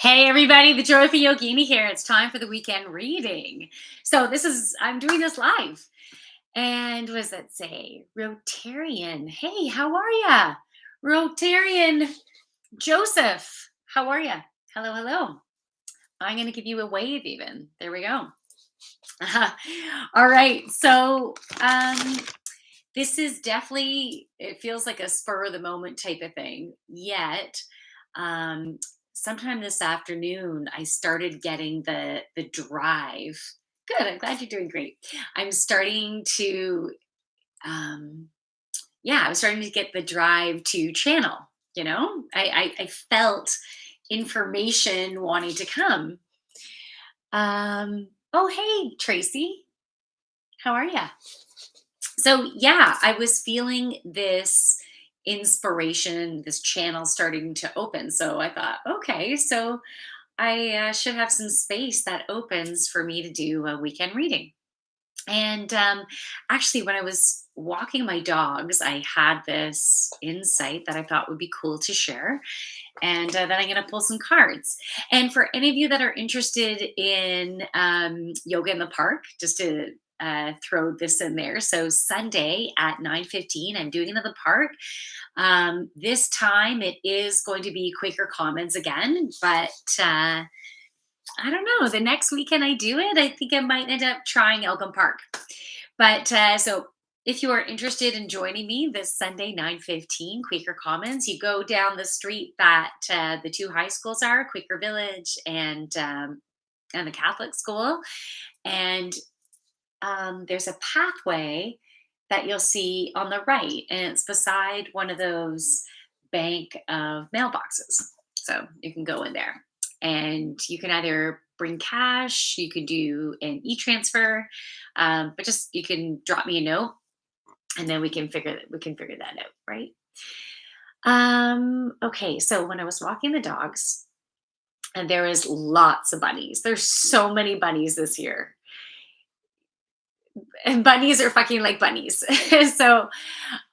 Hey everybody, the Joyful Yogini here. It's time for the weekend reading. I'm doing this live. And what does that say? Rotarian. Hey, how are ya? Rotarian Joseph, how are ya? Hello, hello. I'm going to give you a wave even. There we go. All right. This is definitely, it feels like a spur of the moment type of thing. Yet, um, sometime this afternoon, I started getting the drive. Good. I'm glad you're doing great. I'm starting to, um, yeah, I'm starting to get the drive to channel. I felt information wanting to come. Oh, hey, Tracy, how are you? So yeah, I was feeling this inspiration, this channel starting to open. So I thought, okay, so I should have some space that opens for me to do a weekend reading. And actually, when I was walking my dogs, I had this insight that I thought would be cool to share. And then I'm going to pull some cards. And for any of you that are interested in yoga in the park, just to throw this in there. So Sunday at 9:15, I'm doing it in the park. This time it is going to be Quaker Commons again, but I don't know. The next weekend I do it, I think I might end up trying Elgin Park. But if you are interested in joining me this Sunday, 9:15, Quaker Commons, you go down the street that the two high schools are, Quaker Village and the Catholic school. And there's a pathway that you'll see on the right, and it's beside one of those bank of mailboxes. So you can go in there and you can either bring cash, you can do an e-transfer, but just you can drop me a note and then we can figure that out, right? Okay, so when I was walking the dogs, and there was lots of bunnies. There's so many bunnies this year. And bunnies are fucking like bunnies. so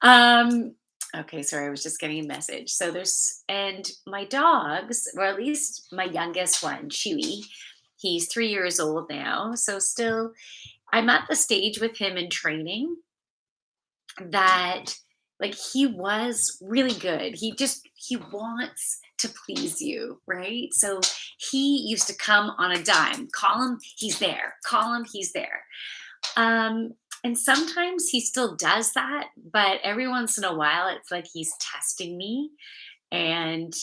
um okay, sorry, I was just getting a message. So there's and my dogs, or at least my youngest one, Chewy, he's 3 years old now. So still I'm at the stage with him in training that, like, he was really good. He wants to please you, right? So he used to come on a dime. Call him, he's there. Call him, he's there. um, and sometimes he still does that, but every once in a while, it's like he's testing me, and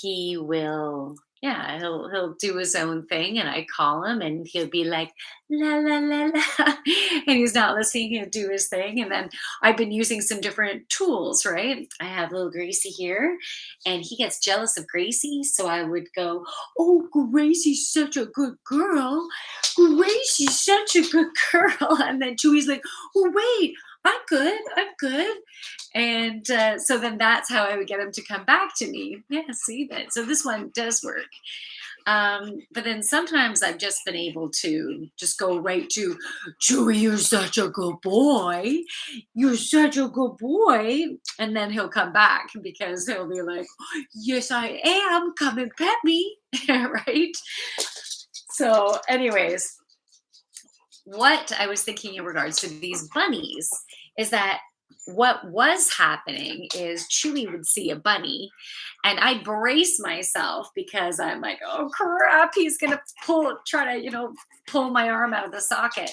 he will, yeah, he'll do his own thing, and I call him, and he'll be like, la la la la, and he's not listening. He'll do his thing, and then I've been using some different tools, right? I have little Gracie here, and he gets jealous of Gracie, so I would go, oh, Gracie's such a good girl. Gracie's such a good girl. And then Chewy's like, oh, wait, I'm good. I'm good. And so then that's how I would get him to come back to me. Yeah, see that. So this one does work. But then sometimes I've just been able to just go right to, Chewy, you're such a good boy. You're such a good boy. And then he'll come back because he'll be like, yes, I am. Come and pet me. Right. So, anyways, what I was thinking in regards to these bunnies is that what was happening is Chewy would see a bunny, and I'd brace myself because I'm like, oh crap, he's gonna try to, pull my arm out of the socket.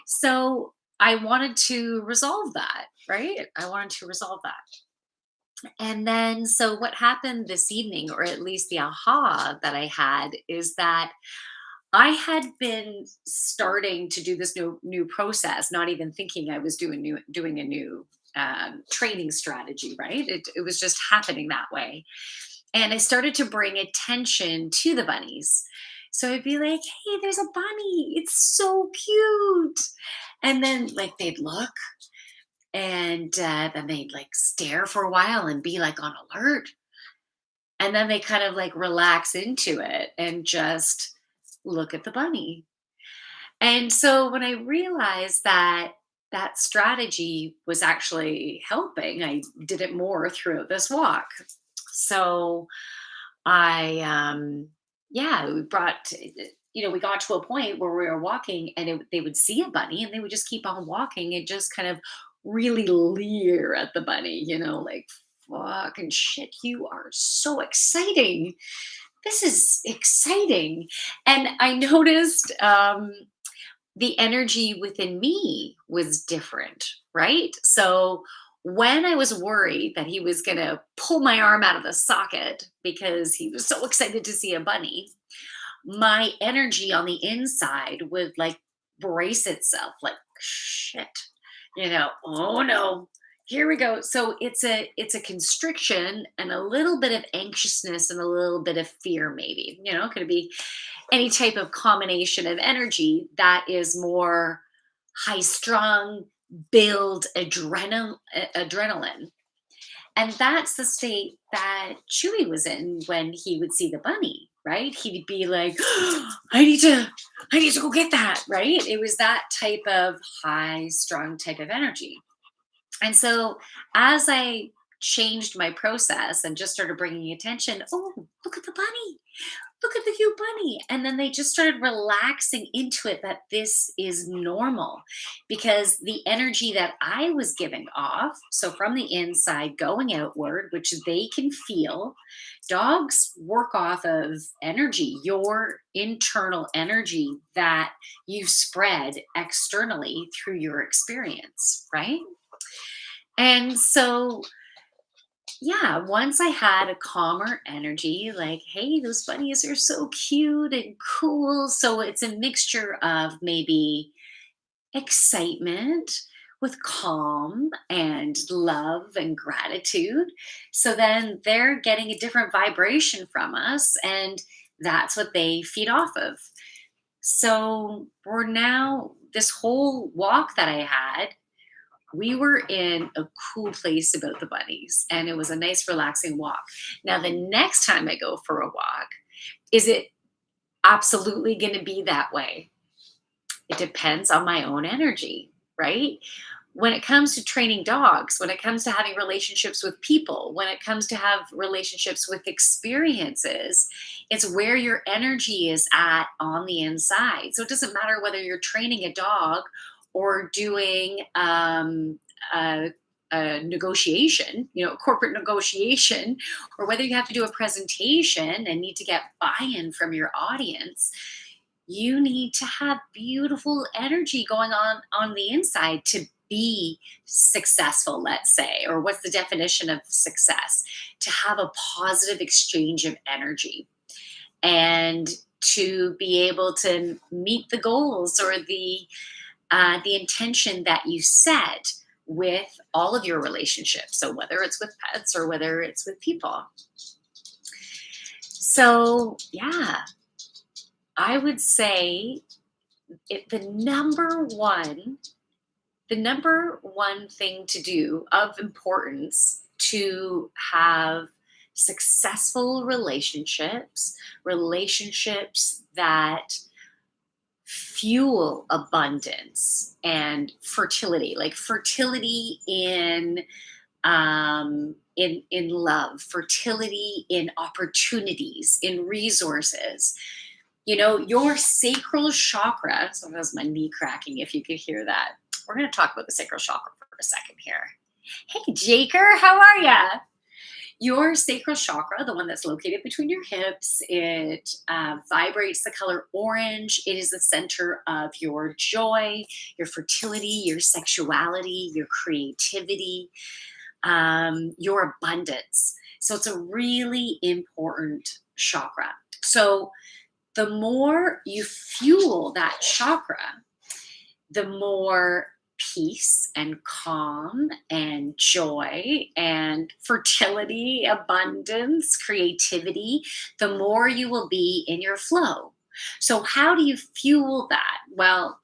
So I wanted to resolve that, right? I wanted to resolve that. And then, so what happened this evening, or at least the aha that I had, is that I had been starting to do this new process, not even thinking I was doing a new training strategy. Right? It was just happening that way, and I started to bring attention to the bunnies. So I'd be like, "Hey, there's a bunny! It's so cute!" And then, like, they'd look, and then they'd like stare for a while and be like on alert, and then they kind of like relax into it and just look at the bunny. And so when I realized that that strategy was actually helping, I did it more throughout this walk. So I Yeah, we brought, we got to a point where we were walking and they would see a bunny and they would just keep on walking and just kind of really leer at the bunny, like, fucking shit, you are so exciting. This is exciting. And I noticed the energy within me was different, right? So when I was worried that he was going to pull my arm out of the socket because he was so excited to see a bunny, my energy on the inside would like brace itself like shit, oh no, here we go. So it's a constriction and a little bit of anxiousness and a little bit of fear, maybe, could it be any type of combination of energy that is more high strung, build adrenaline. And that's the state that Chewy was in when he would see the bunny, right? He'd be like, I need to go get that, right? It was that type of high strung type of energy. And so as I changed my process and just started bringing attention, oh, look at the bunny. Look at the cute bunny. And then they just started relaxing into it that this is normal because the energy that I was giving off, so from the inside going outward, which they can feel, dogs work off of energy, your internal energy that you spread externally through your experience, right? And so yeah, once I had a calmer energy, like, hey, those bunnies are so cute and cool. So it's a mixture of maybe excitement with calm and love and gratitude. So then they're getting a different vibration from us, and that's what they feed off of. So we're now, this whole walk that I had, we were in a cool place about the bunnies and it was a nice relaxing walk. Now the next time I go for a walk, is it absolutely going to be that way? It depends on my own energy, right? When it comes to training dogs, when it comes to having relationships with people, when it comes to have relationships with experiences, it's where your energy is at on the inside. So it doesn't matter whether you're training a dog or doing a, a negotiation, corporate negotiation, or whether you have to do a presentation and need to get buy-in from your audience. You need to have beautiful energy going on the inside to be successful, let's say. Or what's the definition of success? To have a positive exchange of energy and to be able to meet the goals or the intention that you set with all of your relationships. So whether it's with pets or whether it's with people. So yeah, I would say the number one thing to do of importance to have successful relationships that fuel abundance and fertility, like fertility in love, fertility in opportunities, in resources. Your sacral chakra. So that was my knee cracking, if you could hear that. We're going to talk about the sacral chakra for a second here. Hey, Jaker, how are ya? Your sacral chakra, the one that's located between your hips, it vibrates the color orange. It is the center of your joy, your fertility, your sexuality, your creativity, your abundance. So it's a really important chakra. So the more you fuel that chakra, the more peace and calm and joy and fertility, abundance, creativity, the more you will be in your flow. So, how do you fuel that? Well,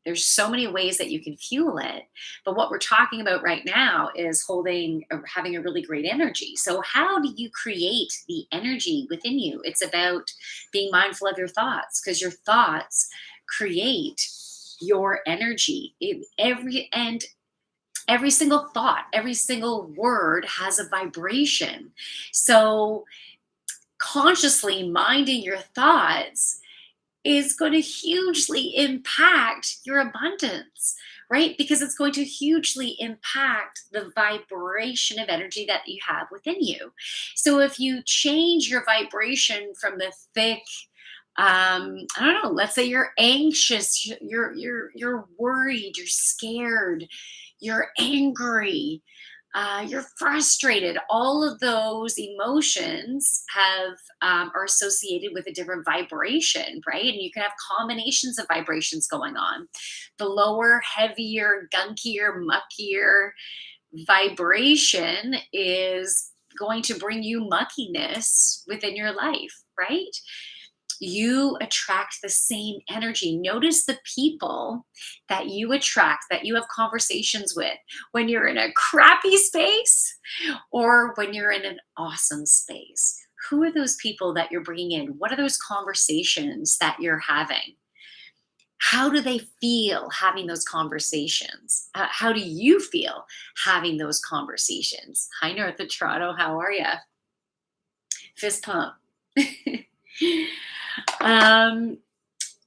there's so many ways that you can fuel it, but what we're talking about right now is holding or having a really great energy. So how do you create the energy within you? It's about being mindful of your thoughts, because your thoughts create your energy. Every single thought, every single word has a vibration. So consciously minding your thoughts is going to hugely impact your abundance, right? Because it's going to hugely impact the vibration of energy that you have within you. So if you change your vibration from the thick, I don't know, let's say you're anxious, you're worried, you're scared, you're angry, you're frustrated. All of those emotions have are associated with a different vibration, right? And you can have combinations of vibrations going on. The lower, heavier, gunkier, muckier vibration is going to bring you muckiness within your life, right? You attract the same energy. Notice the people that you attract, that you have conversations with when you're in a crappy space or when you're in an awesome space. Who are those people that you're bringing in? What are those conversations that you're having? How do they feel having those conversations? How do you feel having those conversations? Hi, North of Toronto. How are you? Fist pump. um,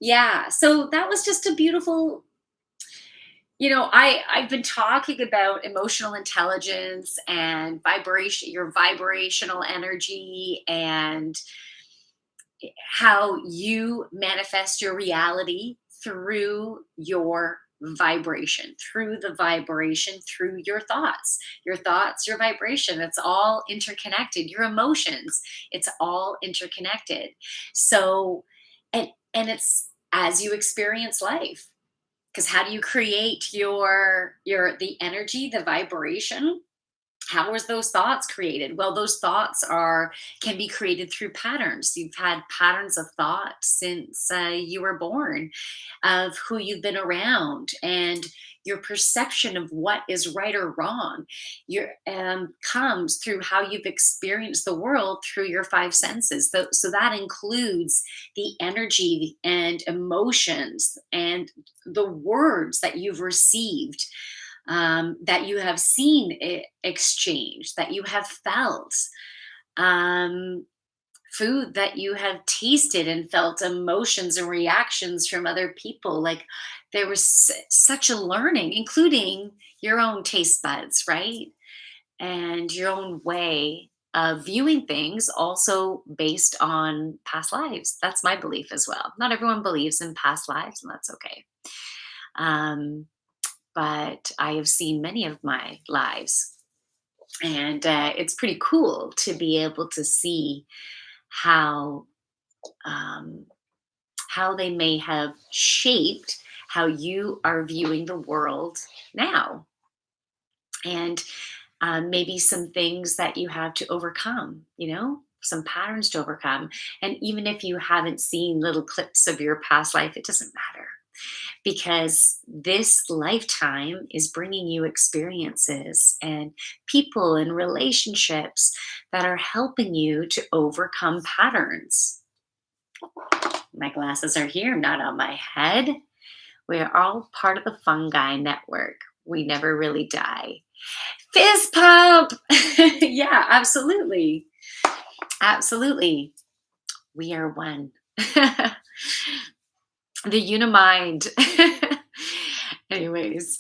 yeah, so that was just a beautiful, I've been talking about emotional intelligence and vibration, your vibrational energy, and how you manifest your reality through your vibration, through your thoughts, your vibration. It's all interconnected. Your emotions, it's all interconnected. So, and it's as you experience life, because how do you create the energy, the vibration? How was those thoughts created? Well, those thoughts are can be created through patterns. You've had patterns of thought since you were born, of who you've been around, and your perception of what is right or wrong your comes through how you've experienced the world through your five senses. So that includes the energy and emotions and the words that you've received, that you have seen exchanged, that you have felt, um, food that you have tasted and felt emotions and reactions from other people. Like there was such a learning, including your own taste buds, right? And your own way of viewing things, also based on past lives. That's my belief as well. Not everyone believes in past lives, and that's okay. Um, but I have seen many of my lives. And it's pretty cool to be able to see how um, how they may have shaped how you are viewing the world now, and maybe some things that you have to overcome. Some patterns to overcome. And even if you haven't seen little clips of your past life, it doesn't matter, because this lifetime is bringing you experiences and people and relationships that are helping you to overcome patterns. My glasses are here, not on my head. We are all part of the fungi network. We never really die. Fist pump! Yeah, absolutely. Absolutely. We are one. The unimind. Anyways,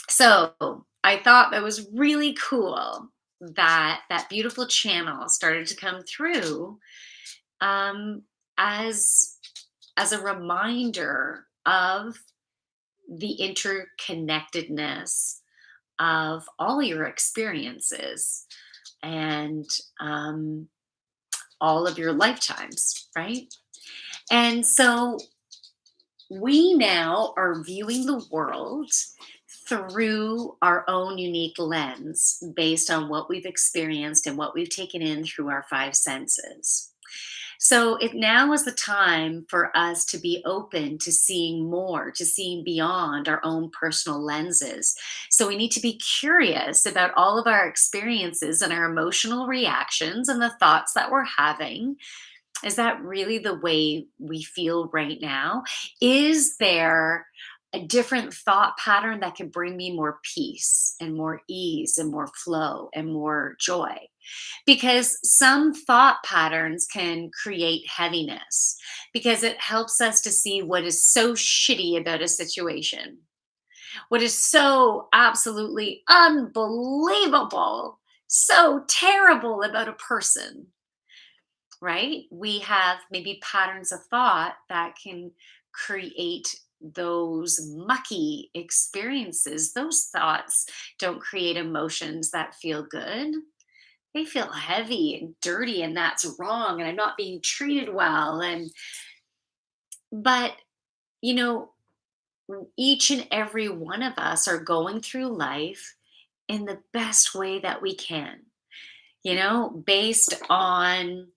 so I thought that was really cool that that beautiful channel started to come through, um, as as a reminder of the interconnectedness of all your experiences, and all of your lifetimes, right? And so we now are viewing the world through our own unique lens based on what we've experienced and what we've taken in through our five senses. So it now is the time for us to be open to seeing more, to seeing beyond our own personal lenses. So we need to be curious about all of our experiences and our emotional reactions and the thoughts that we're having. Is that really the way we feel right now? Is there a different thought pattern that could bring me more peace and more ease and more flow and more joy. Because some thought patterns can create heaviness because it helps us to see what is so shitty about a situation, what is so absolutely unbelievable, so terrible about a person, right? We have maybe patterns of thought that can create those mucky experiences. Those thoughts don't create emotions that feel good. They feel heavy and dirty, and that's wrong, and I'm not being treated well. But, you know, each and every one of us are going through life in the best way that we can, based on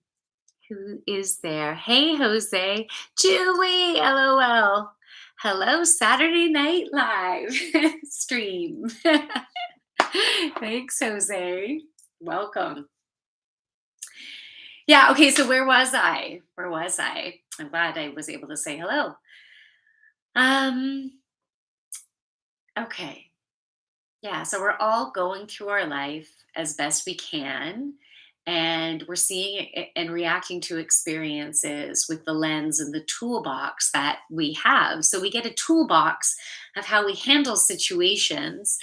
who is there. Hey, Jose. Julie, LOL. Hello, Saturday Night Live stream. Thanks, Jose. Welcome. Yeah, okay, so where was I? Where was I? I'm glad I was able to say hello. Um, okay. Yeah, so we're all going through our life as best we can, and we're seeing and reacting to experiences with the lens and the toolbox that we have. So we get a toolbox of how we handle situations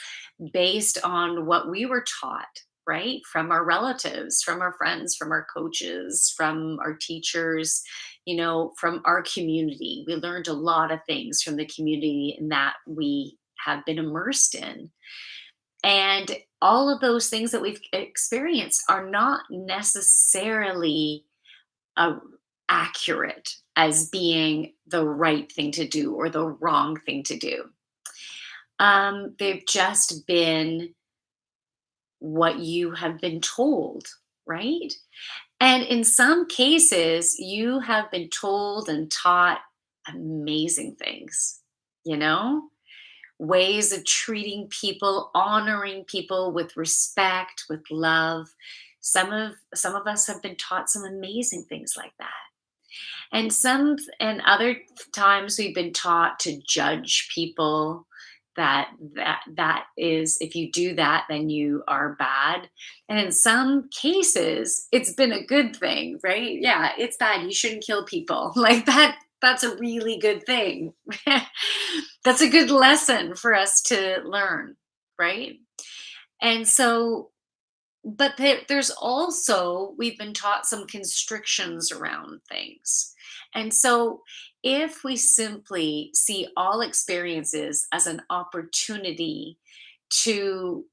based on what we were taught, right? From our relatives, from our friends, from our coaches, from our teachers, from our community. We learned a lot of things from the community in that we have been immersed in. And all of those things that we've experienced are not necessarily uh, accurate as being the right thing to do or the wrong thing to do. They've just been what you have been told, right? And in some cases, you have been told and taught amazing things, you know? Ways of treating people, honoring people with respect, with love. Some of us have been taught some amazing things like that. And other times we've been taught to judge people, that is, if you do that then you are bad. And in some cases it's been a good thing, right? Yeah, it's bad, you shouldn't kill people. Like that's a really good thing. That's a good lesson for us to learn, right? And so, but there's also, we've been taught some constrictions around things. And so, if we simply see all experiences as an opportunity to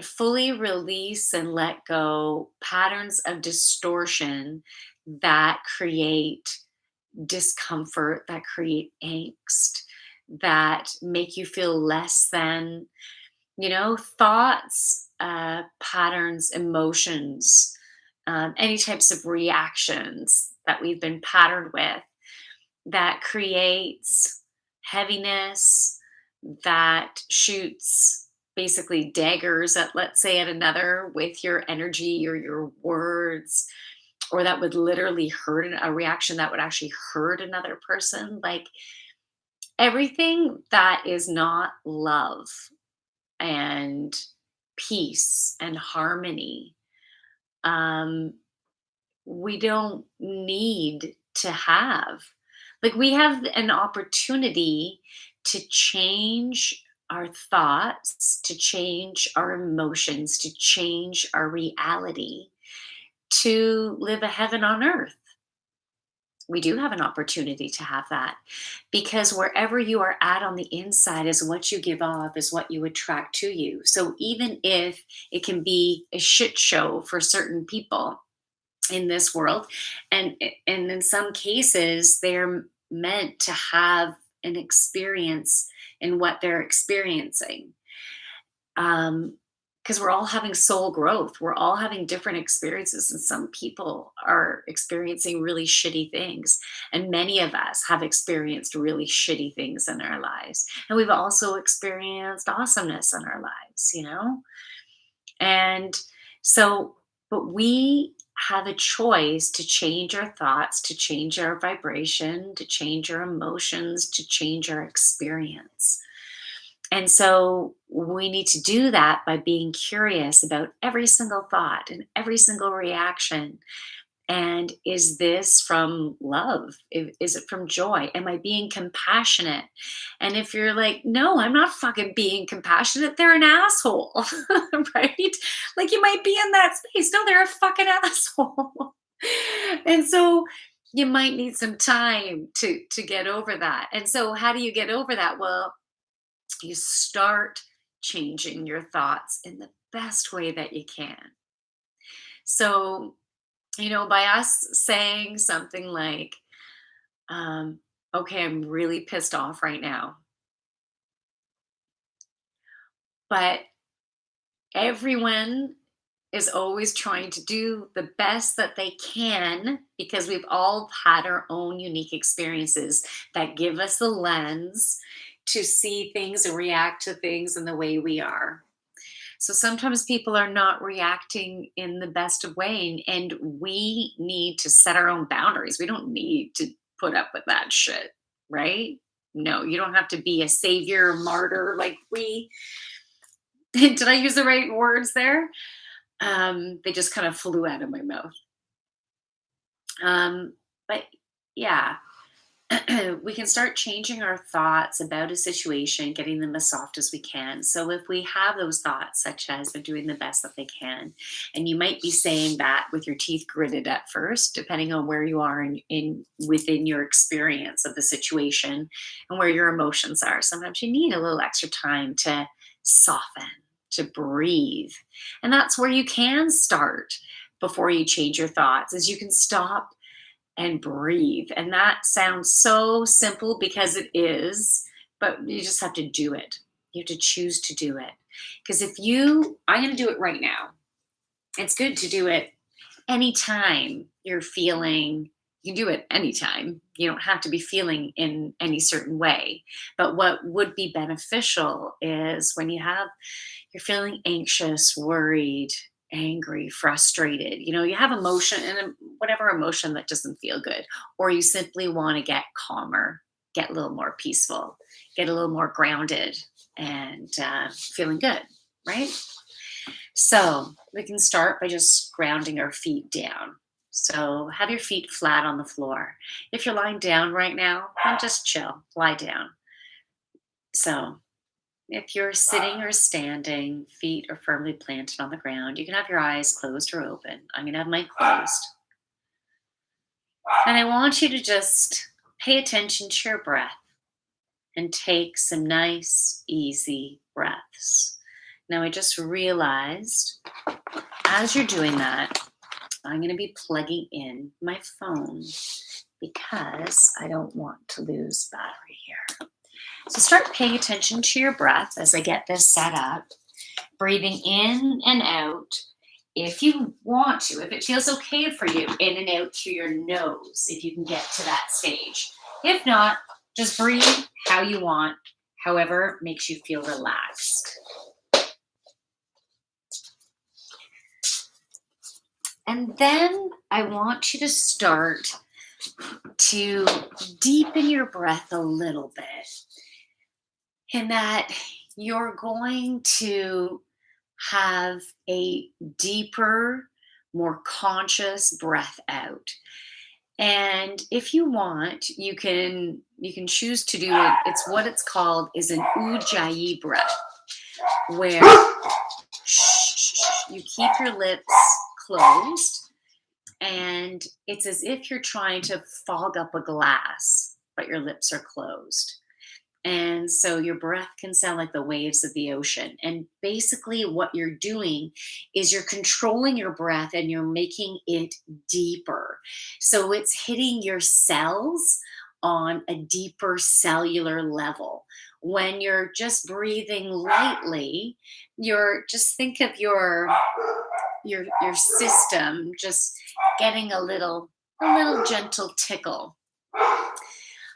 fully release and let go patterns of distortion that create discomfort, that create angst, that make you feel less than, thoughts, patterns, emotions, any types of reactions that we've been patterned with, that creates heaviness, that shoots basically daggers at, let's say, at another with your energy or your words, or that would literally hurt, a reaction that would actually hurt another person. Like, everything that is not love and peace and harmony, um, we don't need to have. Like, we have an opportunity to change our thoughts, to change our emotions, to change our reality, to live a heaven on earth. We do have an opportunity to have that, because wherever you are at on the inside is what you give off, is what you attract to you. So even if it can be a shit show for certain people in this world, and in some cases they're meant to have an experience in what they're experiencing, because we're all having soul growth, we're all having different experiences, and some people are experiencing really shitty things, and many of us have experienced really shitty things in our lives, and we've also experienced awesomeness in our lives. And so, but we have a choice to change our thoughts, to change our vibration, to change our emotions, to change our experience. And so we need to do that by being curious about every single thought and every single reaction. And is this from love? Is it from joy? Am I being compassionate? And if you're like, no, I'm not fucking being compassionate, they're an asshole, right? Like you might be in that space. No, they're a fucking asshole. And so you might need some time to get over that. And so how do you get over that? Well, you start changing your thoughts in the best way that you can. So, by us saying something like, um, okay, I'm really pissed off right now, but everyone is always trying to do the best that they can because we've all had our own unique experiences that give us the lens to see things and react to things in the way we are. So sometimes people are not reacting in the best of way, and we need to set our own boundaries. We don't need to put up with that shit, right? No, you don't have to be a savior, martyr like we. Did I use the right words there? They just kind of flew out of my mouth. But yeah, we can start changing our thoughts about a situation, getting them as soft as we can. So if we have those thoughts, such as they're doing the best that they can, and you might be saying that with your teeth gritted at first, depending on where you are in within your experience of the situation and where your emotions are. Sometimes you need a little extra time to soften, to breathe. And that's where you can start before you change your thoughts, is you can stop and breathe. And that sounds so simple because it is, but you just have to do it. You have to choose to do it. Because I'm going to do it right now. It's good to do it anytime you're feeling, you can do it anytime. You don't have to be feeling in any certain way. But what would be beneficial is when you're feeling anxious, worried, angry, frustrated. You have emotion and whatever emotion that doesn't feel good, or you simply want to get calmer, get a little more peaceful, get a little more grounded and feeling good, right? So we can start by just grounding our feet down. So have your feet flat on the floor. If you're lying down right now, then just chill, lie down. So if you're sitting or standing, feet are firmly planted on the ground, you can have your eyes closed or open. I'm going to have mine closed. And I want you to just pay attention to your breath and take some nice, easy breaths. Now, I just realized as you're doing that, I'm going to be plugging in my phone because I don't want to lose battery here. So start paying attention to your breath as I get this set up, breathing in and out. If you want to, if it feels okay for you, in and out through your nose, if you can get to that stage. If not, just breathe how you want, however makes you feel relaxed. And then I want you to start to deepen your breath a little bit, in that you're going to have a deeper, more conscious breath out. And if you want, you can choose to do it. It's what it's called is an ujjayi breath, where you keep your lips closed, and it's as if you're trying to fog up a glass, but your lips are closed. And so your breath can sound like the waves of the ocean. And basically, what you're doing is you're controlling your breath and you're making it deeper. So it's hitting your cells on a deeper cellular level. When you're just breathing lightly, you're just think of your system just getting a little gentle tickle.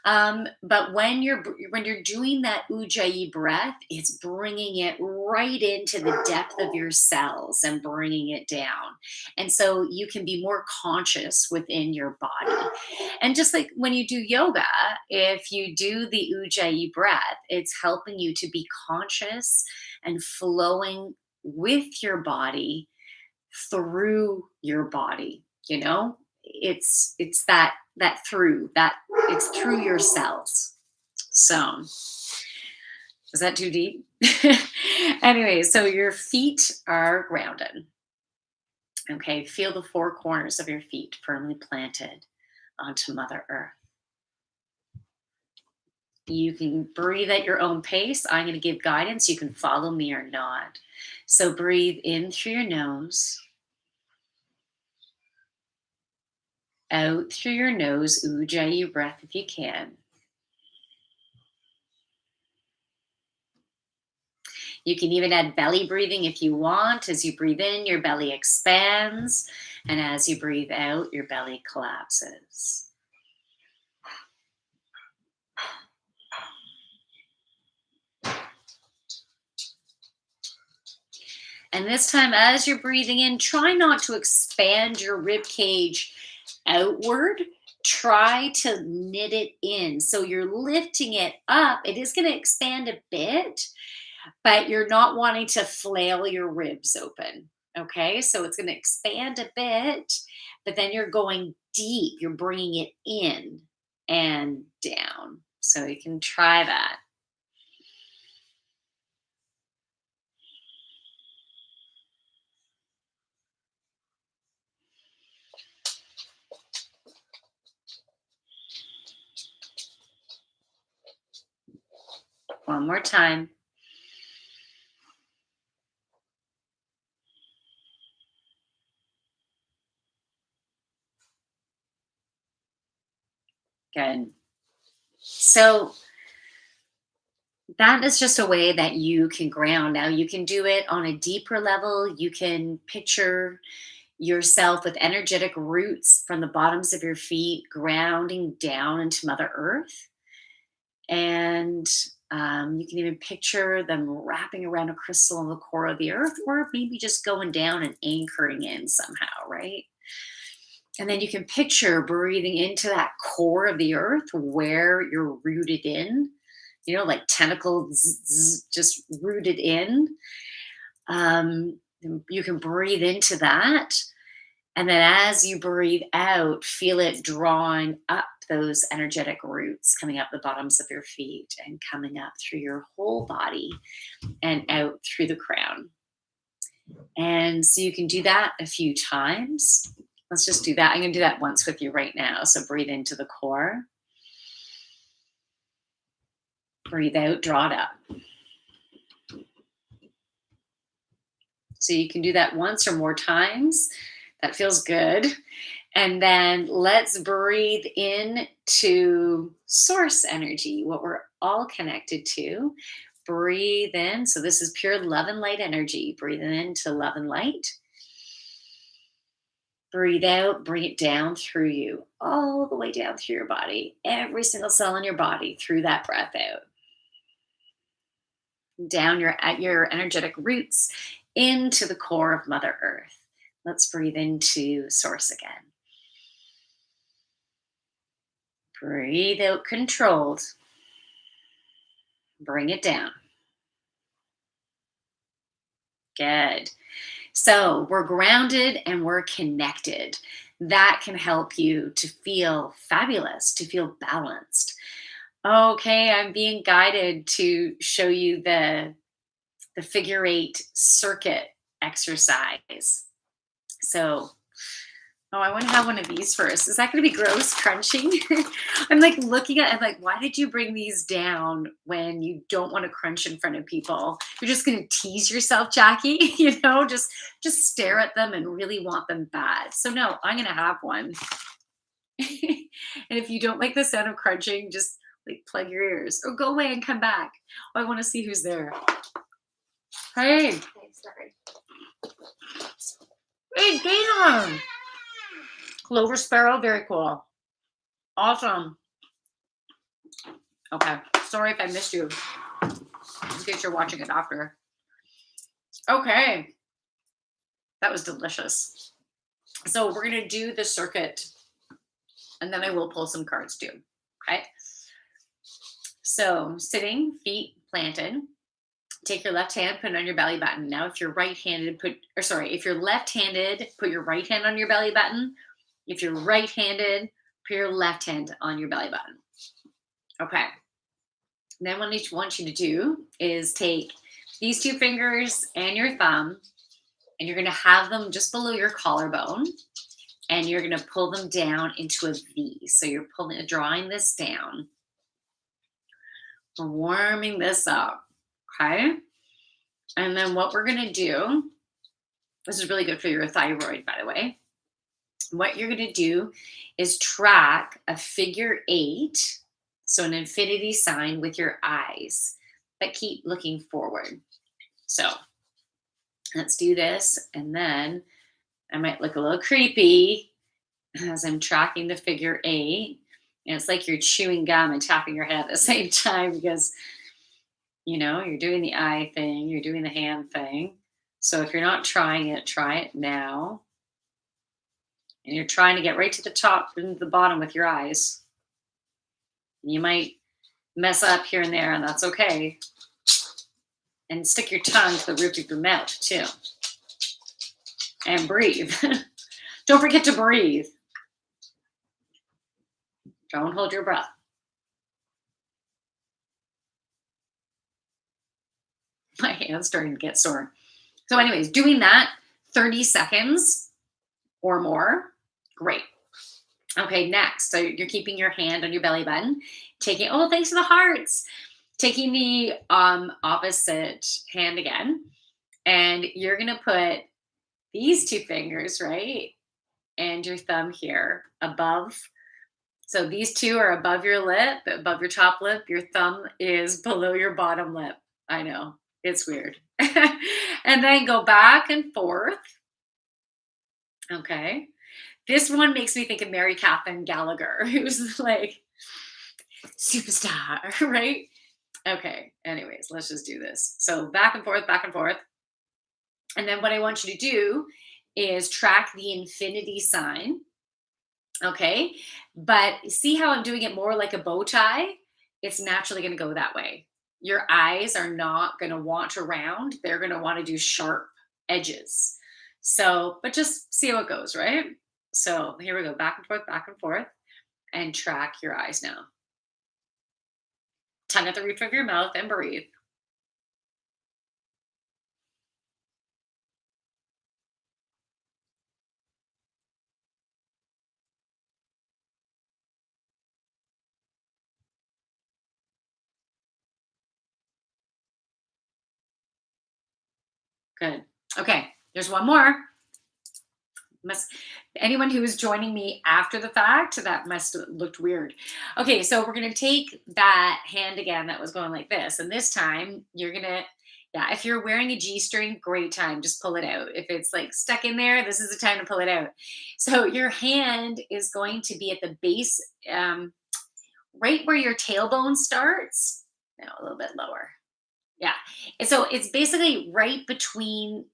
But when you're doing that ujjayi breath, it's bringing it right into the depth of your cells and bringing it down. And so you can be more conscious within your body. And just like when you do yoga, if you do the ujjayi breath, it's helping you to be conscious and flowing with your body through your body. It's that through that it's through your cells. So is that too deep? Anyway, so your feet are grounded. Okay, feel the four corners of your feet firmly planted onto Mother Earth. You can breathe at your own pace. I'm going to give guidance. You can follow me or not. So breathe in through your nose, out through your nose, ujjayi breath if you can. You can even add belly breathing if you want. As you breathe in, your belly expands. And as you breathe out, your belly collapses. And this time, as you're breathing in, try not to expand your rib cage outward. Try to knit it in. So you're lifting it up. It is going to expand a bit, but you're not wanting to flail your ribs open. Okay, so it's going to expand a bit, but then you're going deep. You're bringing it in and down. So you can try that. One more time. Good. So that is just a way that you can ground. Now, you can do it on a deeper level. You can picture yourself with energetic roots from the bottoms of your feet grounding down into Mother Earth. And you can even picture them wrapping around a crystal in the core of the earth, or maybe just going down and anchoring in somehow, right? And then you can picture breathing into that core of the earth where you're rooted in, like tentacles just rooted in. Um, you can breathe into that. And then as you breathe out, feel it drawing up those energetic roots coming up the bottoms of your feet and coming up through your whole body and out through the crown. And so you can do that a few times. Let's just do that. I'm going to do that once with you right now. So breathe into the core. Breathe out, draw it up. So you can do that once or more times. That feels good. And then let's breathe in to source energy, what we're all connected to. Breathe in. So this is pure love and light energy. Breathe into love and light. Breathe out, bring it down through you, all the way down through your body, every single cell in your body through that breath out. Down at your energetic roots into the core of Mother Earth. Let's breathe into source again. Breathe out controlled. Bring it down. Good. So we're grounded and we're connected. That can help you to feel fabulous, to feel balanced. Okay, I'm being guided to show you the figure eight circuit exercise. So, I want to have one of these first. Is that going to be gross crunching? I'm like looking at, I'm like, why did you bring these down when you don't want to crunch in front of people? You're just going to tease yourself, Jackie, just stare at them and really want them bad. So no, I'm going to have one. And if you don't like the sound of crunching, just like plug your ears or go away and come back. I want to see who's there. Hey. Sorry. Hey, Gator. Clover Sparrow, very cool. Awesome. Okay. Sorry if I missed you, in case you're watching it after. Okay. That was delicious. So we're going to do the circuit and then I will pull some cards too. Okay. So sitting, feet planted. Take your left hand, put it on your belly button. Now, if you're right-handed, if you're left-handed, put your right hand on your belly button. If you're right-handed, put your left hand on your belly button. Okay. Then what I want you to do is take these two fingers and your thumb, and you're going to have them just below your collarbone, and you're going to pull them down into a V. So you're drawing this down. We're warming this up. Okay. And then what we're going to do, this is really good for your thyroid, by the way. What you're going to do is track a figure 8, so an infinity sign with your eyes, but keep looking forward. So let's do this. And then I might look a little creepy as I'm tracking the figure 8. And it's like you're chewing gum and tapping your head at the same time because, you're doing the eye thing, you're doing the hand thing. So if you're not trying it, try it now. And you're trying to get right to the top and the bottom with your eyes. You might mess up here and there, and that's okay. And stick your tongue to the roof of your mouth, too. And breathe. Don't forget to breathe. Don't hold your breath. My hand's starting to get sore. So anyways, doing that 30 seconds or more. Great. Okay, next. So you're keeping your hand on your belly button. Thanks for the hearts. Taking the opposite hand again. And you're going to put these two fingers, right? And your thumb here above. So these two are above your lip, above your top lip. Your thumb is below your bottom lip. I know. It's weird. And then go back and forth. Okay. This one makes me think of Mary Catherine Gallagher, who's like superstar, right? Okay. Anyways, let's just do this. So back and forth, back and forth. And then what I want you to do is track the infinity sign. Okay. But see how I'm doing it more like a bow tie? It's naturally going to go that way. Your eyes are not going to want to round. They're going to want to do sharp edges. So, but just see how it goes, right? So here we go, back and forth, and track your eyes now. Tongue at the roof of your mouth and breathe. Good. Okay, there's one more. Anyone who is joining me after the fact, that must have looked weird. Okay, so we're gonna take that hand again that was going like this, and this time you're gonna, yeah, if you're wearing a G-string, great time, just pull it out. If it's like stuck in there, this is the time to pull it out. So your hand is going to be at the base, right where your tailbone starts. No, a little bit lower. Yeah, and so it's basically right between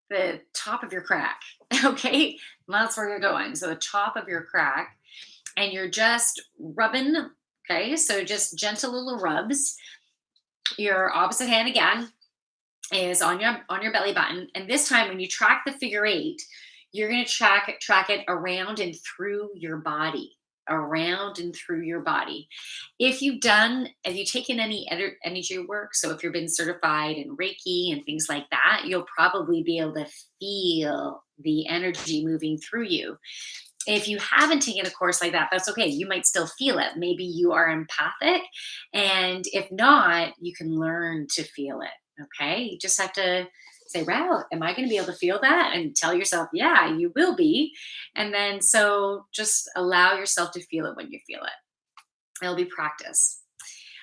the top of your crack. Okay. That's where you're going. So the top of your crack, and you're just rubbing. Okay. So just gentle little rubs. Your opposite hand again is on your belly button. And this time when you track the figure 8, you're going to track it around and through your body. Around and through your body. Have you taken any energy work? So if you've been certified in Reiki and things like that, you'll probably be able to feel the energy moving through you. If you haven't taken a course like that, that's okay. You might still feel it. Maybe you are empathic. And if not, you can learn to feel it. Okay. You just have to say, wow, am I going to be able to feel that? And tell yourself, yeah, you will be. And then so just allow yourself to feel it when you feel it. It'll be practice.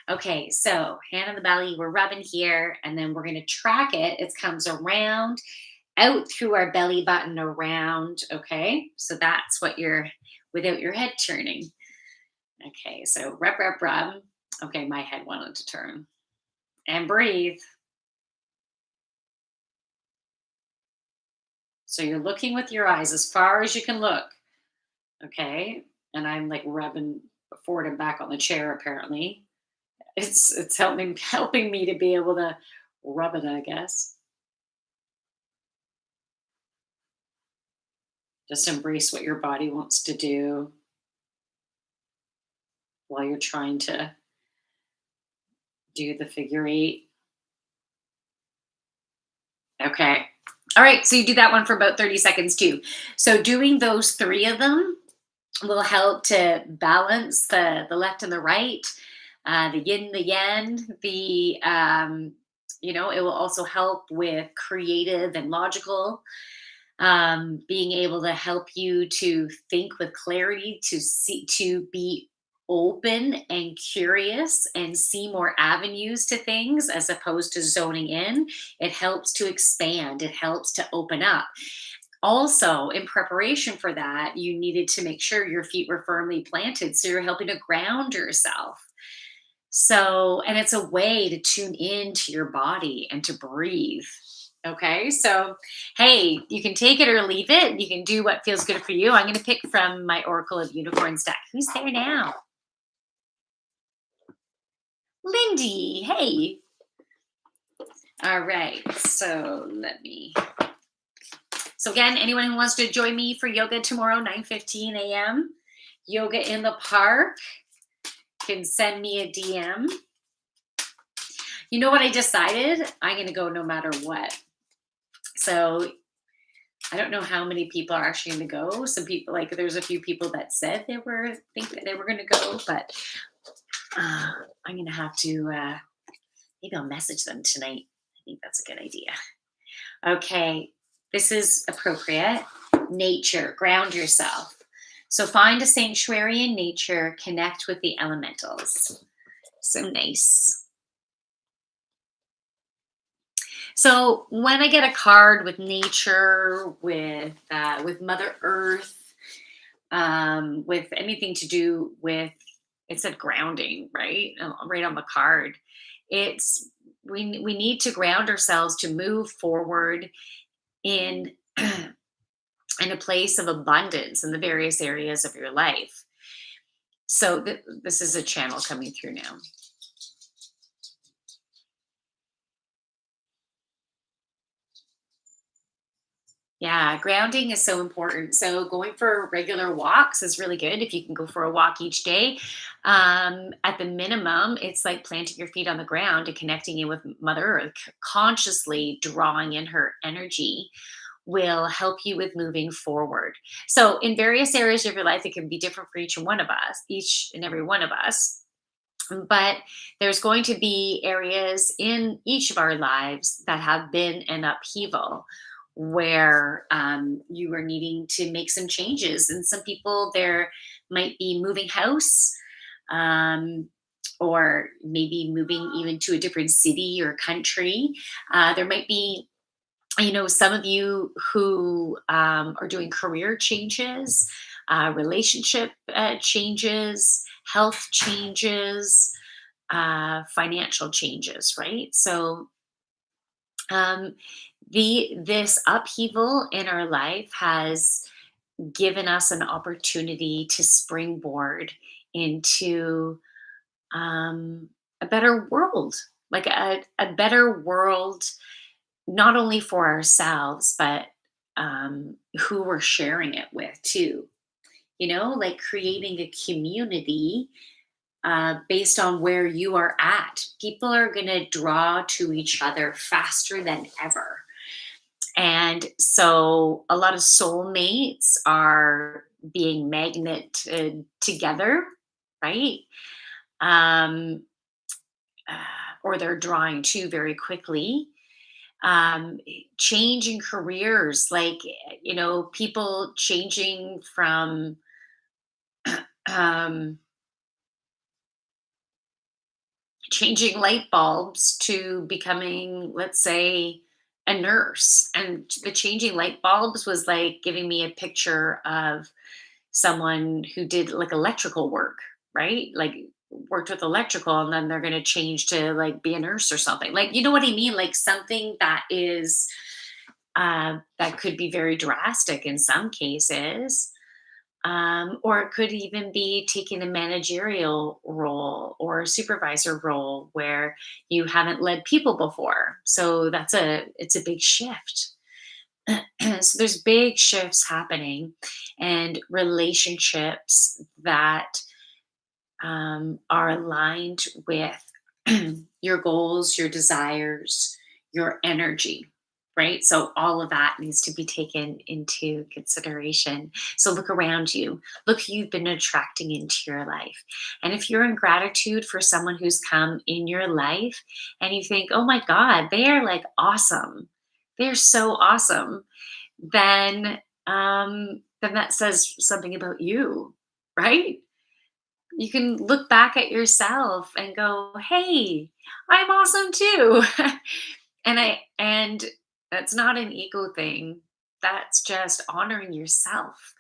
Okay, so hand on the belly, we're rubbing here, and then we're going to track it. It comes around, out through our belly button, around. Okay, so that's what you're, without your head turning. Okay, so rub. Okay, my head wanted to turn. And breathe. So you're looking with your eyes as far as you can look. Okay. And I'm like rubbing forward and back on the chair apparently. It's helping me to be able to rub it, I guess. Just embrace what your body wants to do while you're trying to do the figure eight. Okay. All right. So you do that one for about 30 seconds too. So doing those three of them will help to balance the left and the right, the yin, the yang, it will also help with creative and logical, being able to help you to think with clarity, to be open and curious and see more avenues to things as opposed to zoning in. It helps to expand, it helps to open up. Also, in preparation for that, you needed to make sure your feet were firmly planted, so you're helping to ground yourself. So, and it's a way to tune into your body and to breathe. Okay, so hey, you can take it or leave it. You can do what feels good for you. I'm going to pick from my Oracle of Unicorns deck. Who's there now? Lindy. Hey. All right. So again, anyone who wants to join me for yoga tomorrow, 9:15 a.m. Yoga in the park, can send me a DM. You know what I decided? I'm going to go no matter what. So I don't know how many people are actually going to go. Some people, like, there's a few people that said think that they were going to go, but I'm going to have to, maybe I'll message them tonight. I think that's a good idea. Okay, this is appropriate. Nature, ground yourself. So find a sanctuary in nature, connect with the elementals. So nice. So when I get a card with nature, with Mother Earth, with anything to do with, it said grounding, right? Right on the card. It's we need to ground ourselves to move forward in in a place of abundance in the various areas of your life. So this is a channel coming through now. Yeah, grounding is so important. So going for regular walks is really good if you can go for a walk each day. At the minimum, it's like planting your feet on the ground and connecting in with Mother Earth, consciously drawing in her energy will help you with moving forward. So in various areas of your life, it can be different for each and every one of us. But there's going to be areas in each of our lives that have been an upheaval where you are needing to make some changes. And some people, there might be moving house, um, or maybe moving even to a different city or country. There might be, some of you who are doing career changes, relationship changes, health changes, financial changes, right? So um, this upheaval in our life has given us an opportunity to springboard into a better world, like a better world, not only for ourselves, but who we're sharing it with too. Like creating a community based on where you are at. People are going to draw to each other faster than ever. And so a lot of soulmates are being magneted together, right? Um, or they're drawing to very quickly. um Changing careers, like, people changing from um changing light bulbs to becoming, let's say, a nurse. And the changing light bulbs was like giving me a picture of someone who did like electrical work, right? Like worked with electrical and then they're going to change to like be a nurse or something. Like, you know what I mean? Like something that is that could be very drastic in some cases. Or it could even be taking a managerial role or a supervisor role where you haven't led people before. So it's a big shift. So there's big shifts happening and relationships that are aligned with your goals, your desires, your energy, right? So all of that needs to be taken into consideration. So look around you, look who you've been attracting into your life. And if you're in gratitude for someone who's come in your life and you think, oh my God, they are like awesome, they're so awesome, then that says something about you, right? You can look back at yourself and go, "Hey, I'm awesome too." And that's not an ego thing. That's just honoring yourself.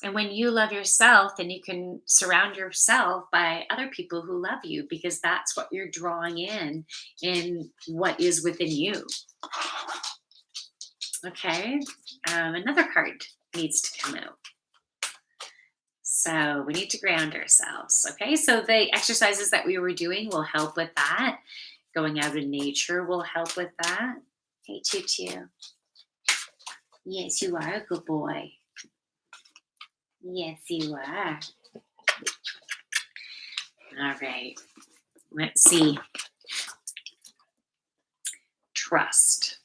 And when you love yourself, then you can surround yourself by other people who love you because that's what you're drawing in what is within you. Okay. Another card needs to come out. So we need to ground ourselves. Okay. So the exercises that we were doing will help with that. Going out in nature will help with that. Hey, Choo Choo. Yes, you are a good boy. Yes, you are. All right. Let's see. Trust.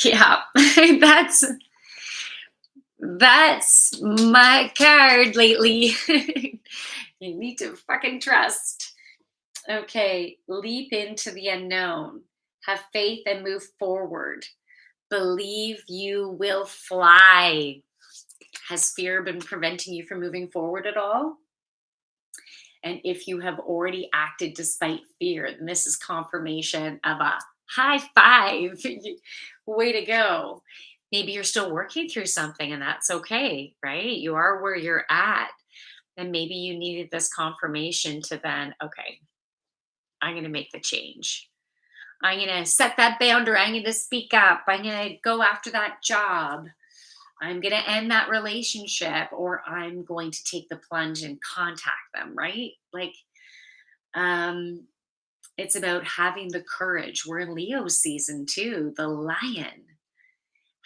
Yeah, that's my card lately. You need to fucking trust. Okay, leap into the unknown. Have faith and move forward. Believe you will fly. Has fear been preventing you from moving forward at all? And if you have already acted despite fear, then this is confirmation of a high five. Way to go. Maybe you're still working through something and that's okay, right? You are where you're at. And maybe you needed this confirmation to then, okay, I'm going to make the change. I'm going to set that boundary. I'm going to speak up. I'm going to go after that job. I'm going to end that relationship or I'm going to take the plunge and contact them, right? Like, um, it's about having the courage. We're in Leo season too, the lion.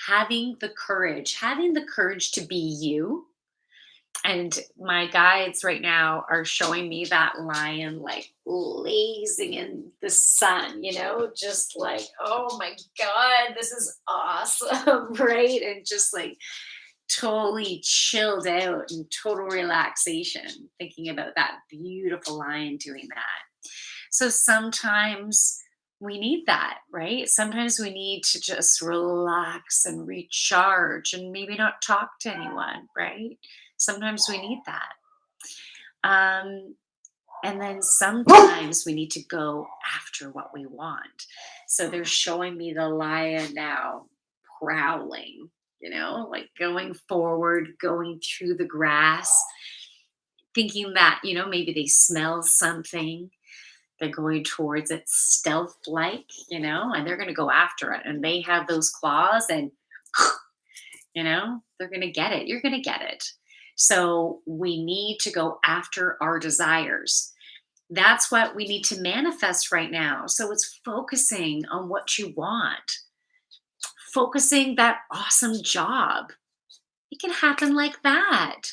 Having the courage to be you. And my guides right now are showing me that lion like blazing in the sun, just like, oh my God, this is awesome, right? And just like totally chilled out and total relaxation, thinking about that beautiful lion doing that. So sometimes we need that, right? Sometimes we need to just relax and recharge and maybe not talk to anyone, right? Sometimes we need that. Um, and then sometimes we need to go after what we want. So they're showing me the lion now prowling, like going forward, going through the grass, thinking that, maybe they smell something. They're going towards it stealth like, and they're going to go after it. And they have those claws and, they're going to get it. You're going to get it. So we need to go after our desires. That's what we need to manifest right now. So it's focusing on what you want, focusing that awesome job. It can happen like that.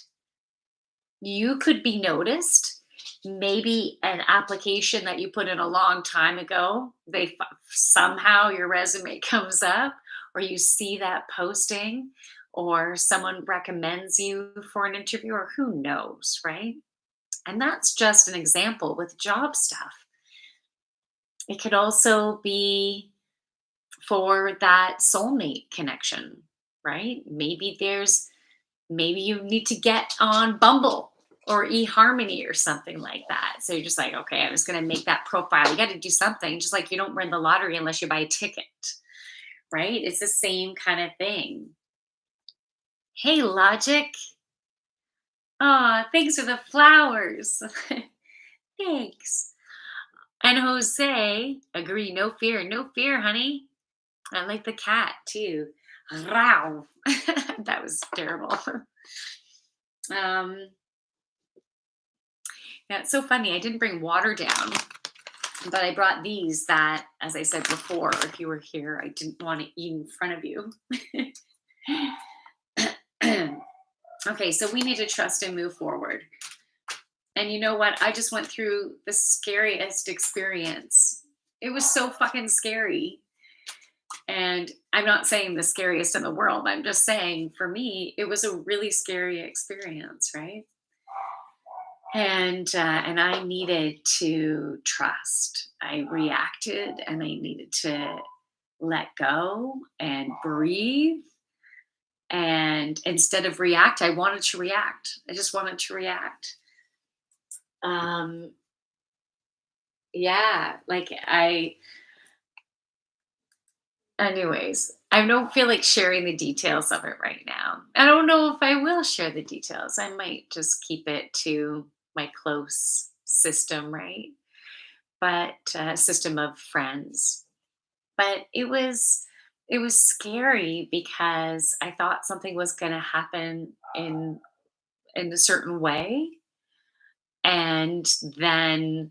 You could be noticed. Maybe an application that you put in a long time ago, somehow your resume comes up, or you see that posting, or someone recommends you for an interview, or who knows, right? And that's just an example with job stuff. It could also be for that soulmate connection, right? Maybe you need to get on Bumble or eHarmony or something like that. So you're just like, okay, I'm just going to make that profile. You got to do something, just like you don't win the lottery unless you buy a ticket, right? It's the same kind of thing. Hey, Logic. Aw, thanks for the flowers. Thanks. And Jose, agree, no fear, no fear, honey. I like the cat too. Row. That was terrible. Um, yeah, it's so funny. I didn't bring water down, but I brought these that, as I said before, if you were here, I didn't want to eat in front of you. Okay, so we need to trust and move forward. And you know what? I just went through the scariest experience. It was so fucking scary. And I'm not saying the scariest in the world. I'm just saying for me, it was a really scary experience, right? And I needed to trust. I reacted and I needed to let go and breathe. And instead of react, I wanted to react. I just wanted to react. Um, yeah, like anyways, I don't feel like sharing the details of it right now. I don't know if I will share the details. I might just keep it to my close system, right? But system of friends. But it was scary because I thought something was going to happen in a certain way, and then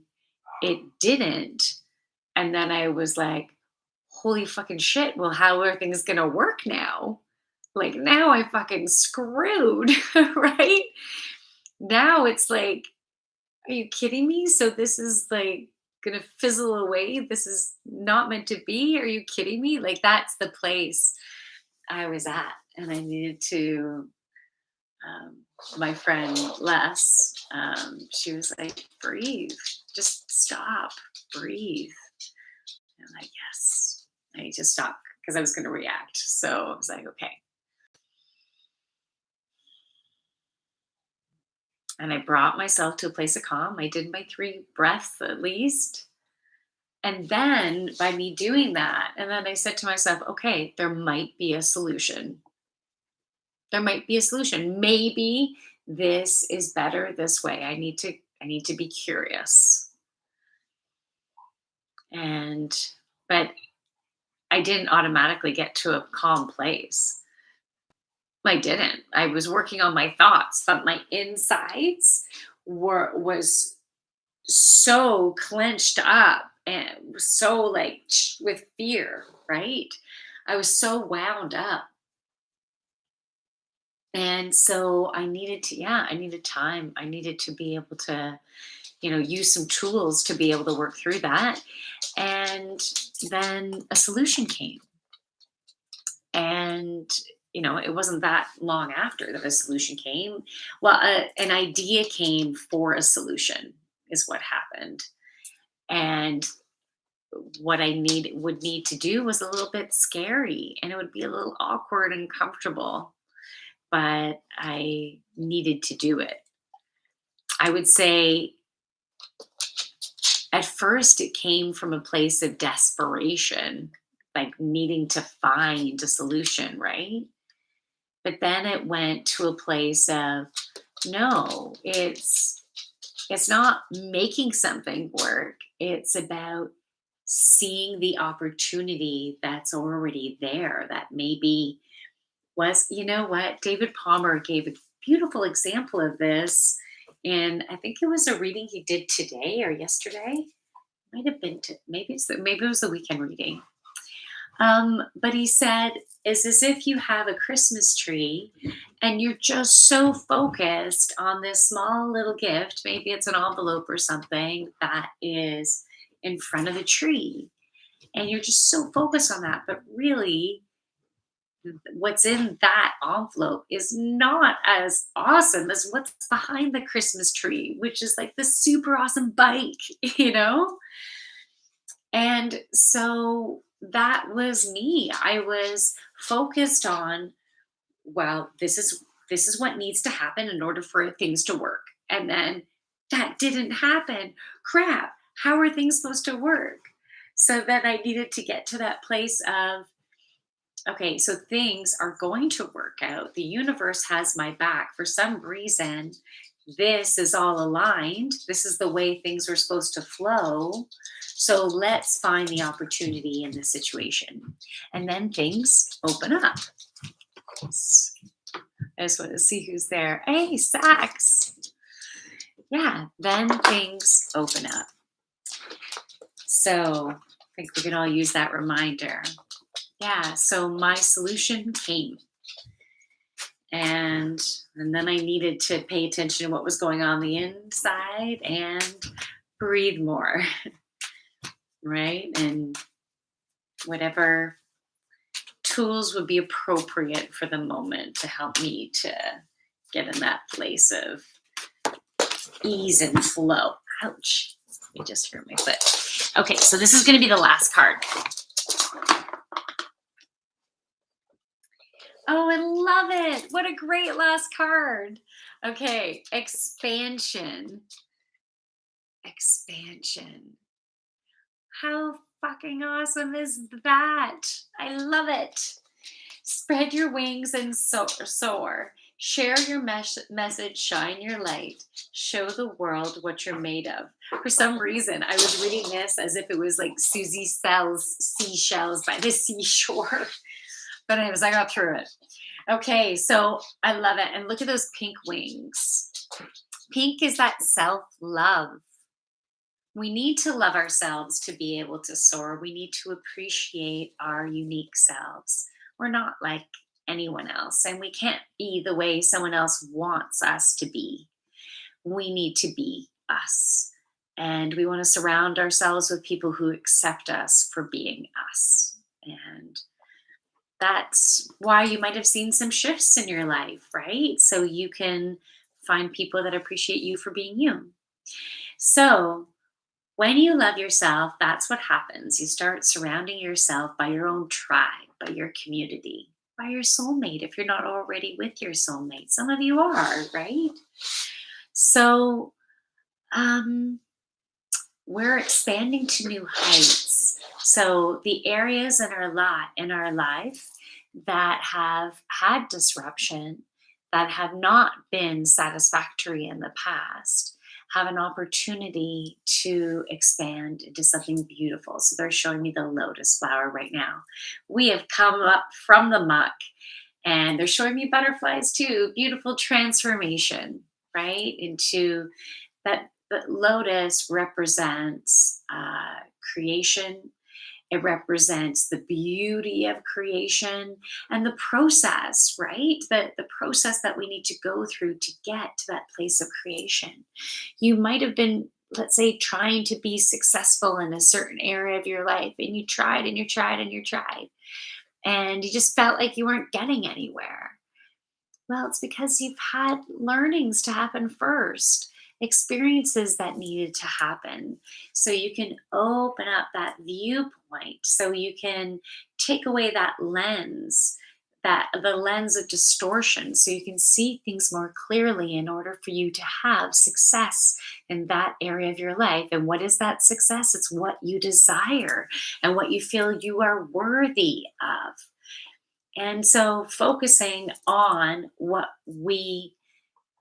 it didn't. And then I was like, holy fucking shit, well, how are things gonna work now? Like, now I fucking screwed, right? Now it's like, are you kidding me? So this is like gonna fizzle away. This is not meant to be. Are you kidding me? Like, that's the place I was at. And I needed to, um, my friend Les, she was like, breathe, just stop, breathe. And I'm like, yes. I just stopped because I was going to react. So I was like, okay. And I brought myself to a place of calm. I did my 3 breaths at least. And then by me doing that, and then I said to myself, okay, there might be a solution. There might be a solution. Maybe this is better this way. I need to be curious. And but I didn't automatically get to a calm place. I didn't. I was working on my thoughts, but my insides was so clenched up and so like with fear, right? I was so wound up. And so I needed to, yeah, I needed time. I needed to be able to, use some tools to be able to work through that. And then a solution came. And it wasn't that long after that a solution came. Well, an idea came for a solution is what happened. And what I would need to do was a little bit scary, and it would be a little awkward and comfortable, but I needed to do it. I would say at first it came from a place of desperation, like needing to find a solution, right? But then it went to a place of, no, it's not making something work. It's about seeing the opportunity that's already there that maybe was, you know what? David Palmer gave a beautiful example of this. And I think it was a reading he did today or yesterday. Might have been maybe it was the weekend reading. But he said, it's as if you have a Christmas tree and you're just so focused on this small little gift. Maybe it's an envelope or something that is in front of the tree. And you're just so focused on that. But really, what's in that envelope is not as awesome as what's behind the Christmas tree, which is like the super awesome bike, you know? And so that was me. I was focused on, well, this is what needs to happen in order for things to work. And then that didn't happen. Crap. How are things supposed to work? So then I needed to get to that place of Okay, so things are going to work out. The universe has my back. For some reason, this is all aligned. This is the way things are supposed to flow. So let's find the opportunity in this situation. And then things open up. I just want to see who's there. Hey, Sax. Yeah, then things open up. So I think we can all use that reminder. Yeah, so my solution came. And then I needed to pay attention to what was going on the inside and breathe more, right? And whatever tools would be appropriate for the moment to help me to get in that place of ease and flow. Ouch. I just hurt my foot. Okay, so this is going to be the last card. Oh, I love it. What a great last card. Okay, expansion. Expansion. How fucking awesome is that? I love it. Spread your wings and soar. Share your message, shine your light. Show the world what you're made of. For some reason, I was reading this as if it was like Susie sells seashells by the seashore. But anyways, I got through it. Okay, so I love it. And look at those pink wings. Pink is that self love. We need to love ourselves to be able to soar. We need to appreciate our unique selves. We're not like anyone else, and we can't be the way someone else wants us to be. We need to be us. And we want to surround ourselves with people who accept us for being us. And that's why you might have seen some shifts in your life, right? So you can find people that appreciate you for being you. So, when you love yourself, that's what happens. You start surrounding yourself by your own tribe, by your community, by your soulmate, if you're not already with your soulmate. Some of you are, right? So, we're expanding to new heights. So, the areas in our life that have had disruption, that have not been satisfactory in the past, have an opportunity to expand into something beautiful. So they're showing me the lotus flower right now. We have come up from the muck, and they're showing me butterflies too. Beautiful transformation, right? Into that. The lotus represents creation. It represents the beauty of creation and the process, right? The process that we need to go through to get to that place of creation. You might have been, let's say, trying to be successful in a certain area of your life, and you tried and you tried and you tried, and you just felt like you weren't getting anywhere. Well, it's because you've had learnings to happen first, experiences that needed to happen. So you can open up that viewpoint, so you can take away that lens, that the lens of distortion, so you can see things more clearly in order for you to have success in that area of your life. And what is that success? It's what you desire and what you feel you are worthy of. And so focusing on what we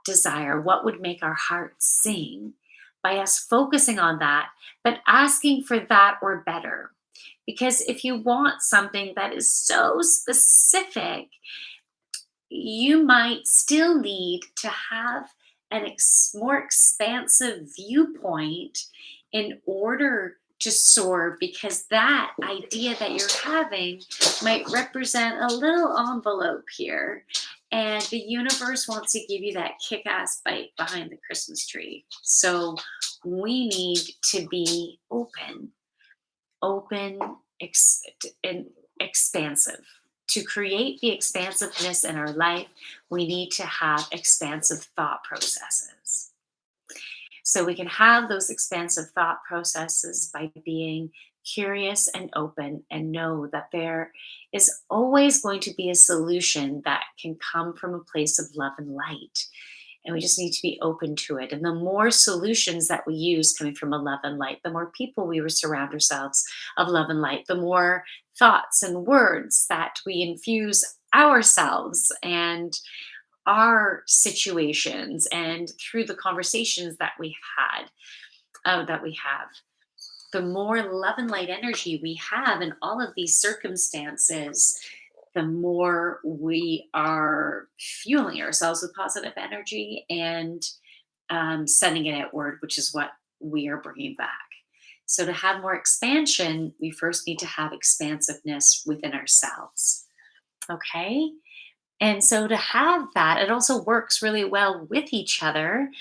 desire, what would make our heart sing, by us focusing on that, but asking for that or better. Because if you want something that is so specific, you might still need to have an more expansive viewpoint in order to soar, because that idea that you're having might represent a little envelope here, and the universe wants to give you that kick-ass bite behind the Christmas tree. So we need to be open, and expansive. To create the expansiveness in our life, we need to have expansive thought processes. So we can have those expansive thought processes by being curious and open, and know that there is always going to be a solution that can come from a place of love and light. And we just need to be open to it. And the more solutions that we use coming from a love and light, the more people we would surround ourselves of love and light, the more thoughts and words that we infuse ourselves and our situations and through the conversations that we had, that we have. The more love and light energy we have in all of these circumstances, the more we are fueling ourselves with positive energy and sending it outward, which is what we are bringing back. So, to have more expansion, we first need to have expansiveness within ourselves. Okay. And so, to have that, it also works really well with each other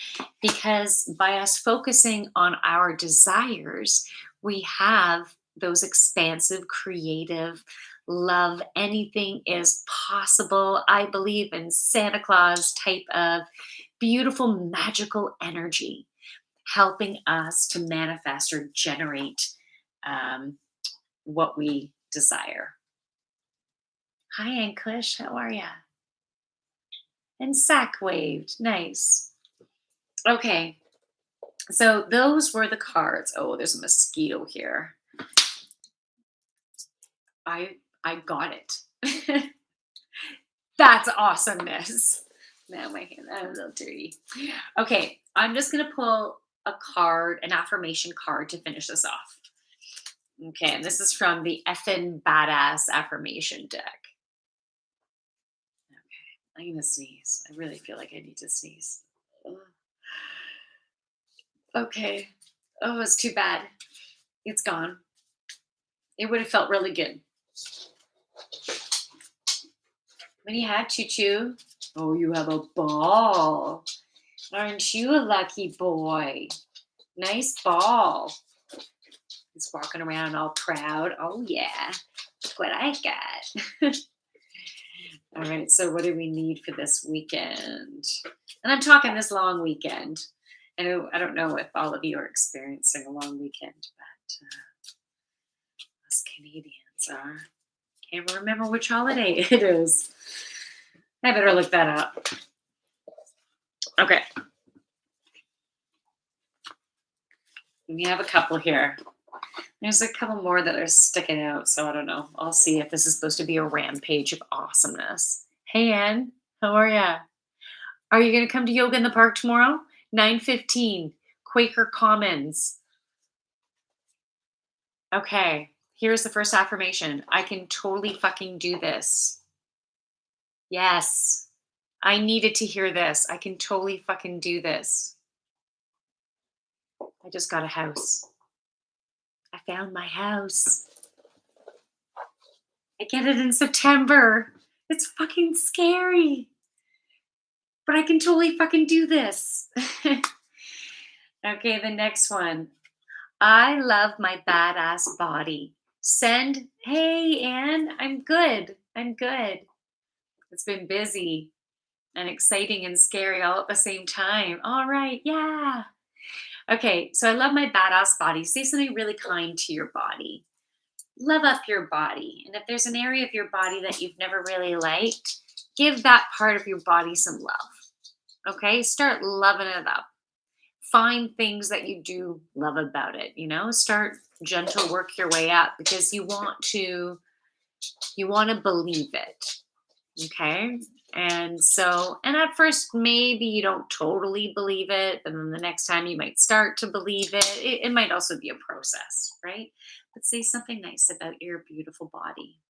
because by us focusing on our desires, we have those expansive, creative, love, anything is possible. I believe in Santa Claus type of beautiful, magical energy helping us to manifest or generate um, what we desire. Hi, Ankush. How are ya? And Sack waved. Nice. Okay. So those were the cards. Oh, there's a mosquito here. I got it. That's awesomeness. Now my hand, I'm a little dirty. Okay, I'm just gonna pull a card, an affirmation card to finish this off. Okay, and this is from the Effin Badass Affirmation deck. Okay, I'm gonna sneeze. I really feel like I need to sneeze. Ugh. Okay. Oh, it's too bad. It's gone. It would have felt really good. What do you have, Choo Choo? Oh, you have a ball. Aren't you a lucky boy? Nice ball. He's walking around all proud. Oh, yeah. Look what I got. All right. So, what do we need for this weekend? And I'm talking this long weekend. I don't know if all of you are experiencing a long weekend, but us Canadians are. Can't remember which holiday it is. I better look that up. Okay. We have a couple here. There's a couple more that are sticking out, so I don't know. I'll see if this is supposed to be a rampage of awesomeness. Hey, Ann, how are ya? Are you going to come to yoga in the park tomorrow? 9:15, Quaker Commons. Okay, here's the first affirmation. I can totally fucking do this. Yes, I needed to hear this. I can totally fucking do this. I just got a house. I found my house. I get it in September. It's fucking scary. But I can totally fucking do this. Okay, the next one. I love my badass body. Send, hey, Anne, I'm good. I'm good. It's been busy and exciting and scary all at the same time. All right, yeah. Okay, so I love my badass body. Say something really kind to your body. Love up your body. And if there's an area of your body that you've never really liked, give that part of your body some love. Okay, start loving it up. Find things that you do love about it, start gentle, work your way up because you want to believe it. Okay. And at first, maybe you don't totally believe it. And then the next time you might start to believe it. It might also be a process, right? But say something nice about your beautiful body.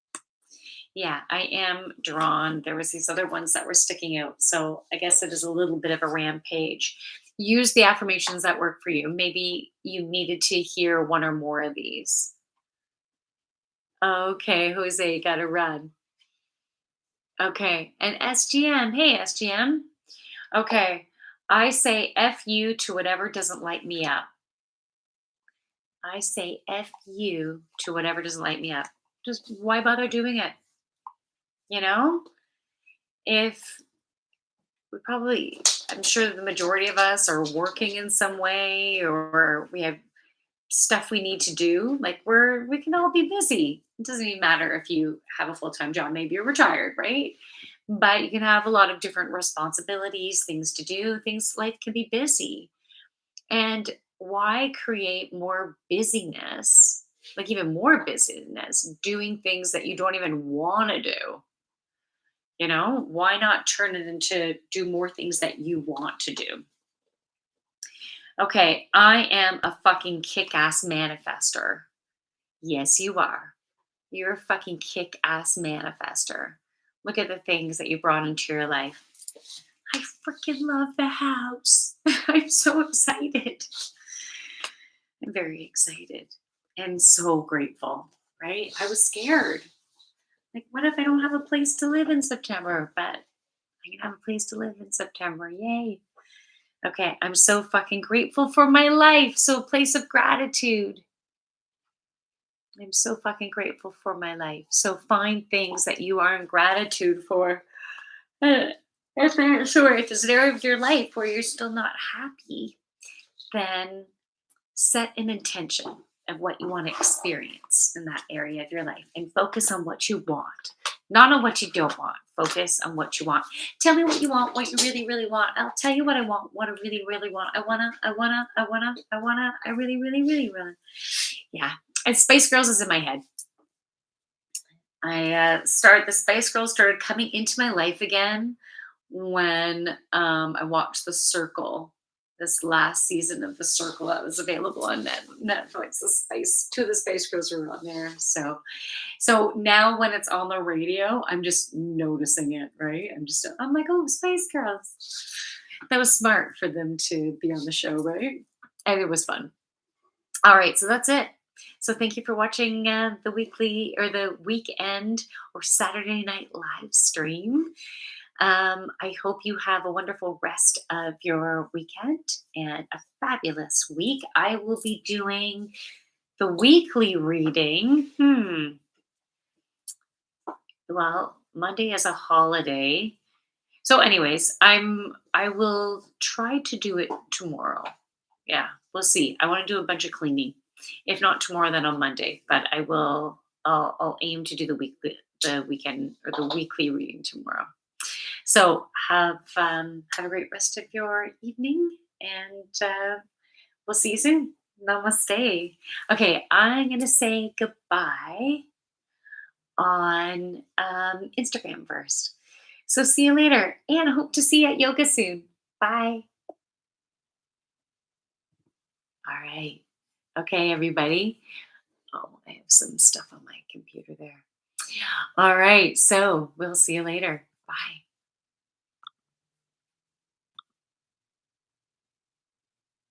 Yeah, I am drawn. There was these other ones that were sticking out. So I guess it is a little bit of a rampage. Use the affirmations that work for you. Maybe you needed to hear one or more of these. Okay, Jose, got to run. Okay, and SGM. Hey, SGM. Okay, I say F you to whatever doesn't light me up. I say F you to whatever doesn't light me up. Just why bother doing it? You know? If I'm sure the majority of us are working in some way or we have stuff we need to do. Like we can all be busy. It doesn't even matter if you have a full-time job, maybe you're retired, right? but you can have a lot of different responsibilities, things to do, things life can be busy. And why create more busyness, like even more busyness, doing things that you don't even want to do? Why not turn it into do more things that you want to do? Okay, I am a fucking kick ass manifester. Yes, you are. You're a fucking kick ass manifester. Look at the things that you brought into your life. I freaking love the house. I'm so excited. I'm very excited and so grateful, right? I was scared. Like, what if I don't have a place to live in September? But I can have a place to live in September. Yay. Okay, I'm so fucking grateful for my life. So, a place of gratitude. I'm so fucking grateful for my life. So, find things that you are in gratitude for. Uh, if it's an area of your life where you're still not happy, then set an intention of what you want to experience in that area of your life and focus on what you want, not on what you don't want. Focus on what you want. Tell me what you want, what you really, really want. I'll tell you what I want, what I really, really want. I really, really, really, really. Yeah. And Spice Girls is in my head. The Spice Girls started coming into my life again when I watched The Circle, this last season of The Circle that was available on Netflix. Two of the Spice Girls were on there. So now when it's on the radio, I'm just noticing it, right? I'm like, oh, Spice Girls. That was smart for them to be on the show, right? And it was fun. All right, so that's it. So thank you for watching the weekly or the weekend or Saturday night live stream. I hope you have a wonderful rest of your weekend and a fabulous week. I will be doing the weekly reading. Well, Monday is a holiday. So, anyways, I will try to do it tomorrow. Yeah, we'll see. I want to do a bunch of cleaning. If not tomorrow, then on Monday. But I will. I'll aim to do the weekend or the weekly reading tomorrow. So have a great rest of your evening, and we'll see you soon. Namaste. Okay, I'm gonna say goodbye on Instagram first. So see you later, and hope to see you at yoga soon. Bye. All right. Okay, everybody. Oh, I have some stuff on my computer there. All right. So we'll see you later. Bye.